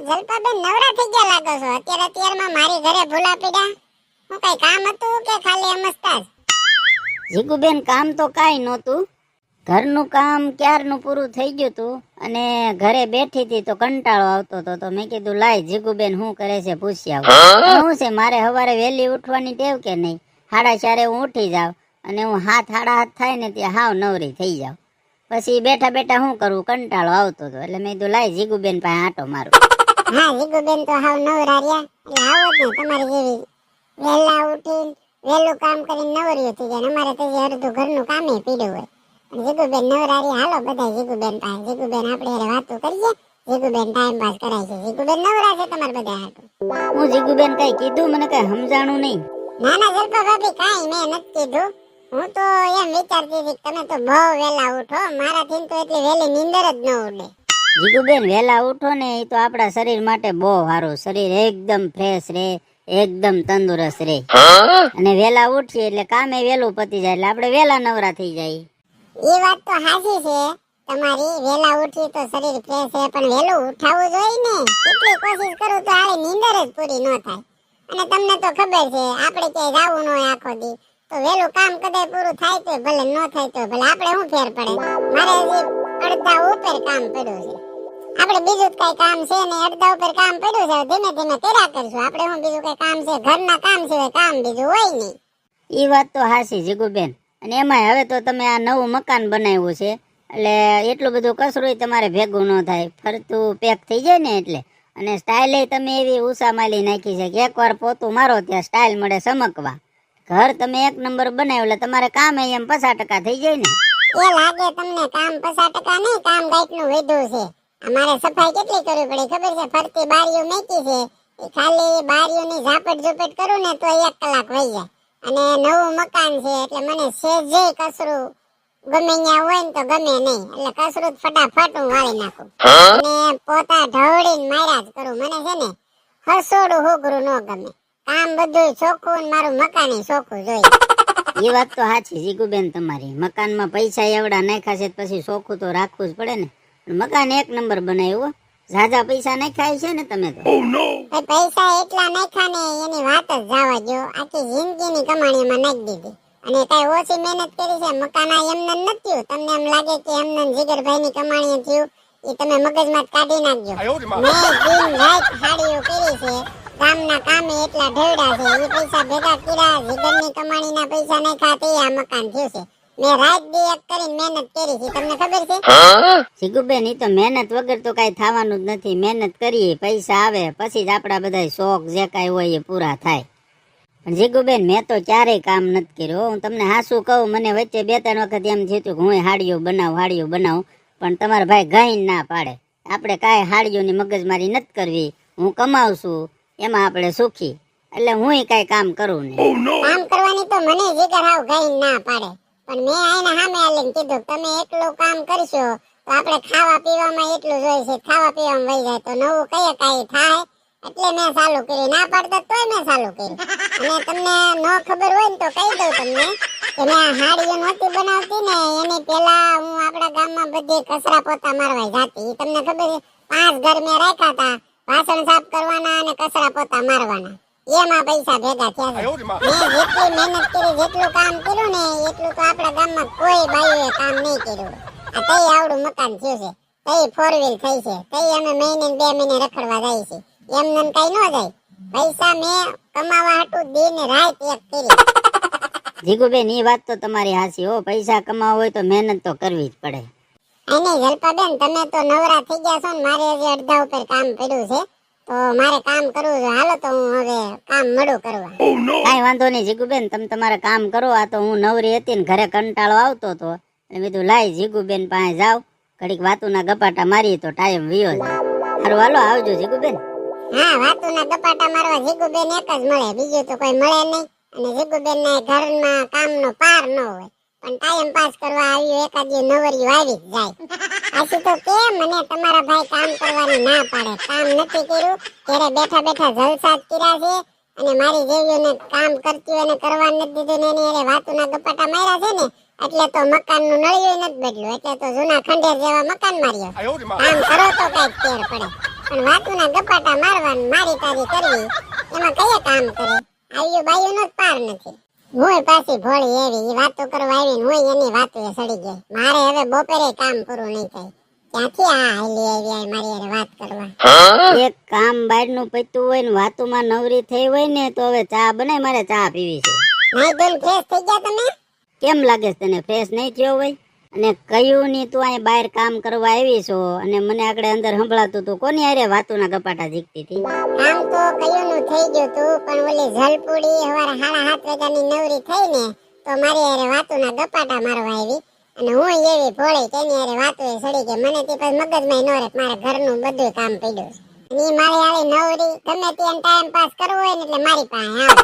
જલપાબેન નવરા થઈ ગયા લાગો છો અત્યારમાં મારી ઘરે ભૂલા પીડા હું કઈ કામ હતું કે ખાલી એમ જ તાજ? જીગુબેન કામ તો કાંઈ નહોતું, ઘરનું કામ ક્યારનું પૂરું થઈ ગયું હતું અને ઘરે બેઠી હતી તો કંટાળો આવતો હતો તો મેં કીધું લાય જીગુબેન શું કરે છે પૂછી આવું. શું છે મારે સવારે વહેલી ઉઠવાની ટેવ કે નહીં? 4:30 હું ઉઠી જાઉં અને હું 7:30 થાય ને ત્યાં હાવ નવરી થઈ જાઉં. પછી બેઠા બેઠા શું કરવું, કંટાળો આવતો હતો એટલે મેં કીધું લાય જીગુબેન પાસે આંટો મારું. હા જીગુબેન તો હાવ નવરા રહ્યા એટલે આવો જ ને તમારી જેવી વહેલા ઉઠીને વહેલું કામ કરીને નવરી થઈ જાય. અમારે તો જે અડધું ઘરનું કામે પીડ્યું હોય પણ જીગુબેન નવરા રહ્યા. હાલો બધા જીગુબેન પાસે, જીગુબેન આપણે હારે વાતો કરીએ, જીગુબેન ટાઈમ પાસ કરાય છે. જીગુબેન નવરા છે તમારે બધા હાટું? હું જીગુબેન કઈ કીધું? મને કઈ સમજાણું નહીં. ના ના જલપા ભાભી કાંઈ મેં નથી કીધું. હું તો એમ વિચારતી હતી તમે તો બહુ વહેલા ઉઠો, મારાથી તો એટલી વહેલી નીંદર જ ન ઉડે. જીગુબેન વહેલા ઉઠો ને એ તો આપણા શરીર માટે બહુ સારું, શરીર એકદમ ફ્રેશ રહે, એકદમ તંદુરસ્ત રહે. અને વહેલા ઉઠીએ એટલે કામે વહેલું પતી જાય એટલે આપણે વહેલા નવરા થઈ જાય. એ વાત તો સાચી છે તમારી, વહેલા ઉઠી તો શરીર ફ્રેશ રહે પણ વહેલું ઉઠાવવું જોઈએ ને. કેટલી કોશિશ કરું તો આળી નીંદર જ પૂરી ન થાય. અને તમને તો ખબર છે આપણે ક્યાંય જવું ન હોય આખો દી તો વહેલું કામ કદાચ પૂરું થાય તો ભલે ન થાય તો ભલે, આપણે શું ફેર પડે? મારે હજી અડધા ઉપર કામ પડ્યું છે, આપણે બીજું કઈ કામ છે ને અડધા ઉપર કામ પડ્યું છે, ધીમે ધીમે કર્યા કરશું. આપણે શું બીજું કઈ કામ છે? ઘરના કામ સિવાય કામ બીજું હોય નહીં. એ વાત તો હાચી જીગુબેન. અને એમાંય હવે તો તમે આ નવું મકાન બનાવ્યું છે એટલે એટલું બધું કચરું તમારે ભેગું ન થાય, ફરતું પેક થઈ જાય ને એટલે. અને સ્ટાઇલે તમે એવી ઉષામાલી નાખી છે કે એકવાર પોતું મારો ત્યાં સ્ટાઇલ મળે ચમકવા. ઘર તમે એક નંબર બનાવ્યું એટલે તમારે કામ એમ 50% થઈ જાય ને. એ લાગે તમને કામ 50% નહીં, કામ ગાઈટનું વધ્યું છે. અમારે સફાઈ કેટલી કરવી પડે ખબર છે? ફરતી બારીઓ મેકી છે, ખાલી બારીઓની ઝાપટ ઝૂપટ કરું ને તો 1 કલાક વહી જાય. અને નવું મકાન છે એટલે મને સેજે કચરું ગમે ત્યાં હોય ને તો ગમે નહીં, એટલે કચરું ફટાફટ હું વાળી નાખું અને પોતા ઢવળીને માર્યા જ કરું. મને છે ને હસોડું હોગરું ન ગમે, કામ બધું ચોખ્ખું ને મારું મકાન ચોખ્ખું જોઈએ. એ વાત તો સાચી જીગુબેન તમારી, મકાનમાં પૈસા એવડા નાખ્યા છે પછી ચોખ્ખું તો રાખવું જ પડે ને. મકાન એક નંબર બનાવ્યું, ઝાઝા પૈસા નાખ્યા છે ને તમે તો. પૈસા એટલા નાખ્યા ને એની વાત જ જવા દો, આખી જિંદગીની કમાણીમાં નાખી દીધી. અને કઈ ઓછી મહેનત કરી છે? મકાન આ એમને નથી, તમને એમ લાગે કે એમને જીગરભાઈની કમાણી થયું, એ તમે મગજમાં કાઢી નાખજો. મેં દિન રાત હાડીઓ કરી છે, ગામના કામે એટલા ઢેવડા છે, એ પૈસા ભેગા કર્યા, જીગરની કમાણીના પૈસા નાખ્યા તે આ મકાન થયું છે. મેં રાત દી એક કરીને મહેનત કરી છે, તમને ખબર છે? જીગુબેન એ તો મહેનત વગર તો કઈ થવાનું જ નથી. મહેનત કરીએ પૈસા આવે પછી જ આપડા બધા શોખ જે કઈ હોય એ પૂરા થાય. પણ જીગુબેન મેં તો ક્યારેય કામ નથી કર્યું. હું તમને હાસું કહું, મને વચ્ચે 2-3 વખત એમ થયું કે હું હાડીઓ બનાવું, પણ તમારા ભાઈ ગાઈ ના પાડે. આપણે કાંઈ હાડીઓની મગજમારી નથી કરવી, હું કમાઉં છું એમાં આપણે સુખી, એટલે હું કાંઈ કામ કરું નહીં. કામ કરવાની તો મને જીગર હાવ ગાઈ ના પાડે, પણ મેં આઈને સામે આલીને કીધું તમે એકલું કામ કરશો તો આપણે ખાવા પીવામાં એટલું જોઈએ છે, ખાવા પીવામાં વહી જાય તો નવું કઈ કાંઈ થાય, એટલે મેં ચાલુ કર્યું. ના પાડતા તોય મેં ચાલુ કર્યું. અને તમને ન ખબર હોય ને તો કહી દઉં તમને કે મેં હાડીઓ નહોતી બનાવતી ને એની પેલા હું આપણા ગામમાં બધી કચરા પોતા મારવા જાતી. તમને ખબર છે? 5 ઘર મેં રાખ્યા હતા, વાસણ સાફ કરવાના અને કચરા પોતા મારવાના, એમાં પૈસા ભેગા થયા છે. મેં જેટલી મહેનત કરી, જેટલું કામ કર્યું ને એટલું તો આપણા ગામમાં કોઈ બાઈઓએ કામ નહીં કર્યું. આ તઈ આવડું મકાન થયું છે, તઈ 4 વ્હીલ થઈ છે, તઈ અમે મહિને 2 મહિને રખડવા જાય છે. એમને કઈ ન જાય, પૈસા મેં કમાવા હાટું દિન રાત એક કરી. જીગુબેન એ વાત તો તમારી હાચી હો, પૈસા કમાવા હોય તો મહેનત તો કરવી જ પડે. અને જલપાબેન તમે તો નવરા થઈ ગયા છો ને, મારે હજી અડધા ઉપર કામ પડ્યું છે તો મારે કામ કરવું છે. હાલો તો હું હવે કામ મળું કરવા. કાંઈ વાંધો નહીં જીગુબેન, તમે તમારે કામ કરો. આ તો હું નવરી હતી ને ઘરે કંટાળો આવતો હતો એટલે મેં કીધું લાય જીગુબેન પાસે જાવ, ઘડીક વાતુના ગપાટા મારી તો ટાઈમ વિયો જાય. સારું હાલો આવજો જીગુબેન. હા વાતુના ગપાટા મારવા જીગુબેન એક જ મળે, બીજું તો કોઈ મળે નહીં. અને જીગુબેન ને ઘરમાં કામનો પાર ન હોય, પણ ટાઈમ પાસ કરવા આવ્યું એકાદી નવરિયું આવી જ જાય. આથી તો કે મને તમારા ભાઈ કામ કરવાની ના પાડે, કામ નથી કર્યું, ઘરે બેઠા બેઠા જલસા જ કર્યા છે. અને મારી જેવીઓને કામ કરતી હોય ને કરવા નથી દીધું ને એની વાતુના ગપાટા માર્યા છે ને એટલે તો મકાનનું નળિયું નથી બદલ્યું, એટલે તો જૂના ખંડેર જેવા મકાન માર્યો. કામ કરો તો કઈક ફેર પડે. પણ વાતુના ગપાટા મારવાનું મારી તારી કરવી એમાં કયા કામ કરે? આવ્યું બાયુનો જ પાર નથી. હું પાછી ભોળી એવી ઈ વાતો કરવા આવી ને હું એની વાતો એ સડી ગઈ. મારે હવે બપોરે કામ પૂરું નહીં થાય. ક્યાંથી આ હાલી આવી આ મારી હારે વાત કરવા? એક કામ બહારનું પત્યું હોય ને વાતુમાં નવરી થઈ હોય ને તો હવે ચા બનાય, મારે ચા પીવી છે. નહીં ધોઈને ફ્રેશ થઈ ગયા તમે? કેમ લાગે છે તને ફ્રેશ નહીં થયો હોય? અને કયું ની તું અહીં બહાર કામ કરવા આવી છો અને મને આગળ અંદર સંભળાતું તું કોની હારે વાતુના ગપાટા જીકતી હતી? કામ તો કયુંનું થઈ ગયું તું, પણ ઓલી જલપુડી હવારે 7:30 વાગ્યાની નવરી થઈ ને તો મારી હારે વાતુના ગપાટા મારવા આવી અને હું એવી ભોળી તેની હારે વાતો એ સડી ગઈ. મને તે પછી મગજમાં ન રહે, મારે ઘરનું બધું કામ પડ્યું છે. અને ઈ મારી હારે નવરી ગમે ત્યાં ટાઈમ પાસ કરવો હોય ને એટલે મારી પાસે આવે.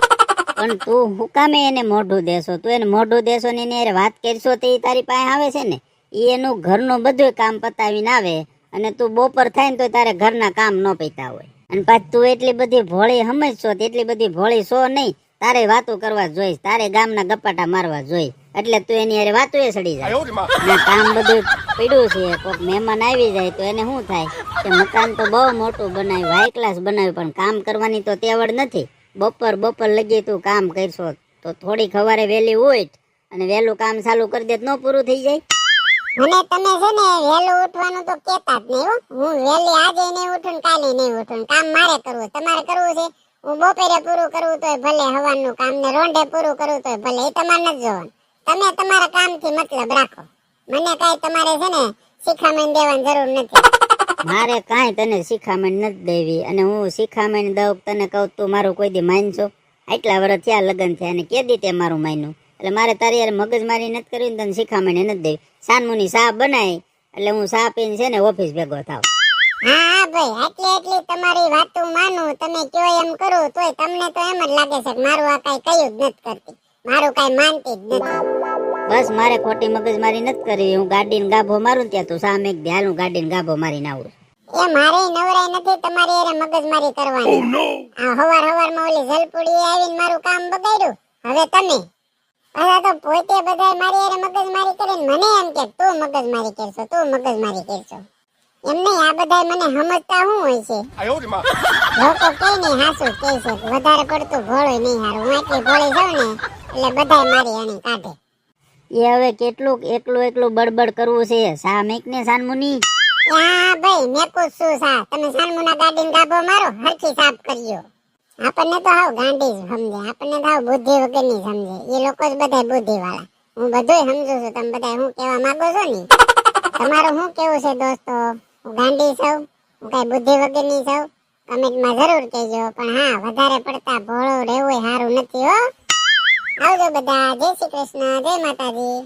પણ તું હું કામે એને મોઢું દેશો? તું એને મોઢું દેશો ને એની હારે વાત કરશો તો એ તારી પાસે આવે છે ને? એ એનું ઘરનું બધું કામ પતાવીને આવે અને તું બપોર થાય ને તો તારે ઘરના કામ ન પૈતા હોય. અને પાછ તું એટલી બધી ભોળી સમજશો એટલી બધી ભોળી છો નહીં. તારે વાતો કરવા જોઈશ, તારે ગામના ગપાટા મારવા જોઈ એટલે તું એની હારે વાતો એ સડી જાય. ને કામ બધું પડ્યું છે, કોઈક મહેમાન આવી જાય તો એને શું થાય કે મકાન તો બહુ મોટું બનાવ્યું, હાઈ ક્લાસ બનાવ્યું, પણ કામ કરવાની તો તેવડ નથી. બપોર લગી તું કામ કરશો તો થોડી સવારે વહેલી ઉઠ અને વહેલું કામ ચાલુ કરી દે તો ન પૂરું થઈ જાય? મને તમે છે ને વહેલું ઉઠવાનું તો કેતા જ નહીં હો. હું વહેલી આજે નહીં ઉઠું ને કાલે નહીં ઉઠું. કામ મારે કરવું, તમારે કરવું છે. હું બપોરે પૂરું કરવું તોય ભલે, હવાનું કામ ને રોંઢે પૂરું કરવું તોય ભલે, એ તમારે નથી જોવાનું. તમે તમારા કામથી મતલબ રાખો. મને કાંઈ તમારે છે ને શિખામણ દેવાની જરૂર નથી. મારે કાંઈ તને શિખામણ નથી દેવી, અને હું શિખામણ દઉં તને કહું તું મારું કોઈ દી માનશો? આટલા વર્ષ થયા લગ્ન થયા અને કે દી તે મારું માન્યું? એટલે મારે તારી યાર મગજમારી નથી કરવી ને તને શિખામણ નથી દેવી. સાનમુની સા બનાય એટલે હું સા પીને છે ને ઓફિસ ભેગો થાવ. હા ભાઈ, એટલી તમારી વાતો માનું, તમે કયો એમ કરું તોય તમને તો એમ જ લાગે છે કે મારું આ કાંઈ કયું જ નથી કરતી, મારું કાંઈ માનતી જ નથી. બસ મારે ખોટી મગજમારી નથી કરવી. હું ગાડીને ગાભો મારું ત્યાં તું સામે એક ધ્યાન હું ગાડીને ગાભો મારીને આવું. એ મારે નવરાઈ નથી તમારી હારે મગજમારી કરવાની. આ હવારમાં ઓલી જલપુડી આવીને મારું કામ બગાડ્યું. હવે તમે પાછા તો પોતે બધાય મારી હારે મગજમારી કરીને મને એમ કે તું મગજમારી કરશો, તું મગજમારી કરશો. એમ નહીં, આ બધાય મને સમજતા શું હોય છે? લોકો કે નહીં હાસુ કે છે વધારે પડતું ભોળું નહીં હારું. હું એટલી ભોળી જાઉં ને એટલે બધાય મારી અણી કાઢે. એ હવે કેટલું એકલું બડબડ કરવું છે? સા મેક ને સાનમુની. હા ભાઈ, મેકું શું સા? તમે સાનમુના ગાડીને ગાભો મારો, હરખી સાફ કર્યો. આપણને તો હાવ ગાંડી જ સમજે, આપણને તો હાવ બુદ્ધિ વગરની સમજે. એ લોકો જ બધા બુદ્ધિ વાળા. હું બધુંય સમજુ છું. તમે બધા શું કહેવા માંગો છો ને? તમારું શું કેવું છે દોસ્તો? હું ગાંડી છું? હું કઈ બુદ્ધિ વગરની છું? કમેન્ટમાં જરૂર કહેજો. પણ હા, વધારે પડતા ભોળો રહેવું સારું નથી હો. આવજો બધા. જય શ્રી કૃષ્ણ, જય માતાજી.